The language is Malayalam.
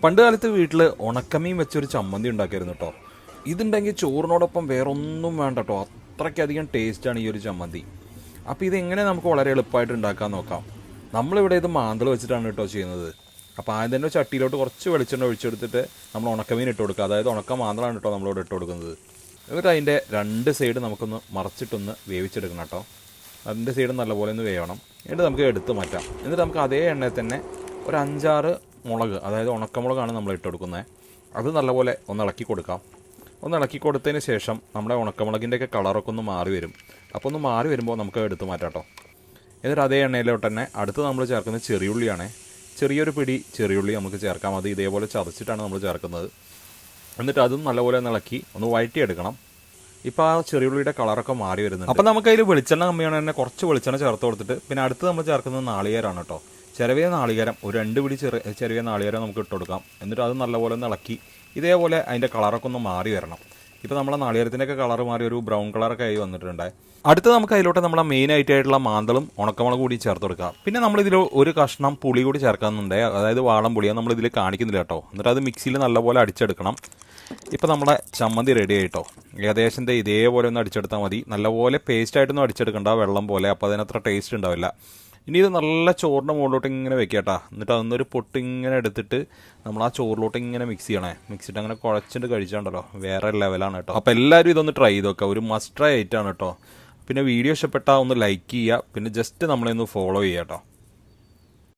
പണ്ട് കാലത്ത് വീട്ടിൽ ഉണക്കമീൻ വെച്ചൊരു ചമ്മന്തി ഉണ്ടാക്കിയിരുന്നു കേട്ടോ. ഇതുണ്ടെങ്കിൽ ചോറിനോടൊപ്പം വേറെ ഒന്നും വേണ്ട കേട്ടോ, അത്രയ്ക്കധികം ടേസ്റ്റാണ് ഈ ഒരു ചമ്മന്തി. അപ്പോൾ ഇതെങ്ങനെ നമുക്ക് വളരെ എളുപ്പമായിട്ട് ഉണ്ടാക്കാൻ നോക്കാം. നമ്മളിവിടെ ഇത് മാന്തൾ വെച്ചിട്ടാണ് കേട്ടോ ചെയ്യുന്നത്. അപ്പോൾ ആദ്യം തന്നെ ചട്ടിയിലോട്ട് കുറച്ച് വെളിച്ചെണ്ണ ഒഴിച്ചെടുത്തിട്ട് നമ്മൾ ഉണക്കമീൻ ഇട്ട് കൊടുക്കുക. അതായത് ഉണക്ക മാന്തളാണ് കേട്ടോ നമ്മളിവിടെ ഇട്ട് കൊടുക്കുന്നത്. എന്നിട്ട് അതിൻ്റെ രണ്ട് സൈഡ് നമുക്കൊന്ന് മറച്ചിട്ടൊന്ന് വേവിച്ചെടുക്കണം കേട്ടോ. അതിൻ്റെ സൈഡ് നല്ലപോലെ ഒന്ന് വേവണം. എന്നിട്ട് നമുക്ക് എടുത്ത് മാറ്റാം. എന്നിട്ട് നമുക്ക് അതേ എണ്ണയിൽ തന്നെ ഒരു 5-6 മുളക്, അതായത് ഉണക്കമുളകാണ് നമ്മൾ ഇട്ട് കൊടുക്കുന്നത്. അത് നല്ലപോലെ ഒന്ന് ഇളക്കി കൊടുക്കാം. ഒന്ന് ഇളക്കി കൊടുത്തതിന് ശേഷം നമ്മുടെ ഉണക്കമുളകിൻ്റെയൊക്കെ കളറൊക്കെ ഒന്ന് മാറി വരും. അപ്പോൾ ഒന്ന് മാറി വരുമ്പോൾ നമുക്ക് എടുത്ത് മാറ്റാം കേട്ടോ. എന്നിട്ട് അതേ എണ്ണയിലോട്ട് തന്നെ അടുത്ത് നമ്മൾ ചേർക്കുന്നത് ചെറിയുള്ളിയാണ്. ചെറിയൊരു പിടി ചെറിയുള്ളി നമുക്ക് ചേർക്കാം. അത് ഇതേപോലെ ചതച്ചിട്ടാണ് നമ്മൾ ചേർക്കുന്നത്. എന്നിട്ട് അതും നല്ലപോലെ ഒന്ന് ഇളക്കി ഒന്ന് വഴറ്റിയെടുക്കണം. ഇപ്പോൾ ആ ചെറിയുള്ളിയുടെ കളറൊക്കെ മാറി വരുന്നുണ്ട്. അപ്പോൾ നമുക്ക് അതിൽ വെളിച്ചെണ്ണ കമ്മിയാണ് തന്നെ കുറച്ച് വെളിച്ചെണ്ണ ചേർത്ത് കൊടുത്തിട്ട് പിന്നെ അടുത്ത് നമ്മൾ ചേർക്കുന്നത് നാളികേരമാണ് കേട്ടോ. ചെറിയ നാളികേരം ഒരു 2 പിടി ചെറിയ നാളികേരം നമുക്ക് ഇട്ട് കൊടുക്കാം. എന്നിട്ട് അത് നല്ലപോലെ ഒന്ന് ഇളക്കി ഇതേപോലെ അതിൻ്റെ കളറൊക്കെ ഒന്ന് മാറി വരണം. ഇപ്പോൾ നമ്മളെ നാളികേരത്തിൻ്റെയൊക്കെ കളർ മാറി ഒരു ബ്രൗൺ കളറൊക്കെ ആയി വന്നിട്ടുണ്ട്. അടുത്ത് നമുക്ക് അതിലോട്ട് നമ്മളെ മെയിൻ ആയിട്ടുള്ള മാന്തളും ഉണക്കമുളക് കൂടി ചേർത്ത് കൊടുക്കുക. പിന്നെ നമ്മളിതിൽ ഒരു കഷ്ണം പുളി കൂടി ചേർക്കാനുണ്ട്, അതായത് വാളം പുളി. അത് നമ്മളിതിൽ കാണിക്കുന്നില്ല കേട്ടോ. എന്നിട്ട് അത് മിക്സിയിൽ നല്ലപോലെ അടിച്ചെടുക്കണം. ഇപ്പോൾ നമ്മുടെ ചമ്മന്തി റെഡി ആയിട്ടോ. ഏകദേശം ഇതേപോലെ ഒന്ന് അടിച്ചെടുത്താൽ മതി. നല്ലപോലെ പേസ്റ്റായിട്ടൊന്നും അടിച്ചെടുക്കണ്ട, വെള്ളം പോലെ. അപ്പോൾ അതിനത്ര ടേസ്റ്റ് ഉണ്ടാവില്ല. ഇനി ഇത് നല്ല ചോറിൻ്റെ മുകളിലോട്ട് ഇങ്ങനെ വെക്കാട്ടാ. എന്നിട്ട് അതൊന്നൊരു പൊട്ട് ഇങ്ങനെ എടുത്തിട്ട് നമ്മൾ ആ ചോറിലോട്ട് ഇങ്ങനെ മിക്സ് ചെയ്യണേ. മിക്സിട്ട് അങ്ങനെ കുഴച്ചിട്ട് കഴിച്ചാണ്ടല്ലോ, വേറെ ലെവലാണ് കേട്ടോ. അപ്പോൾ എല്ലാവരും ഇതൊന്ന് ട്രൈ ചെയ്ത് നോക്കുക. ഒരു മസ്റ്റ് ട്രൈ ആയിട്ടാണ് കേട്ടോ. പിന്നെ വീഡിയോ ഇഷ്ടപ്പെട്ടാൽ ഒന്ന് ലൈക്ക് ചെയ്യുക. പിന്നെ ജസ്റ്റ് നമ്മളെ ഒന്ന് ഫോളോ ചെയ്യുക കേട്ടോ.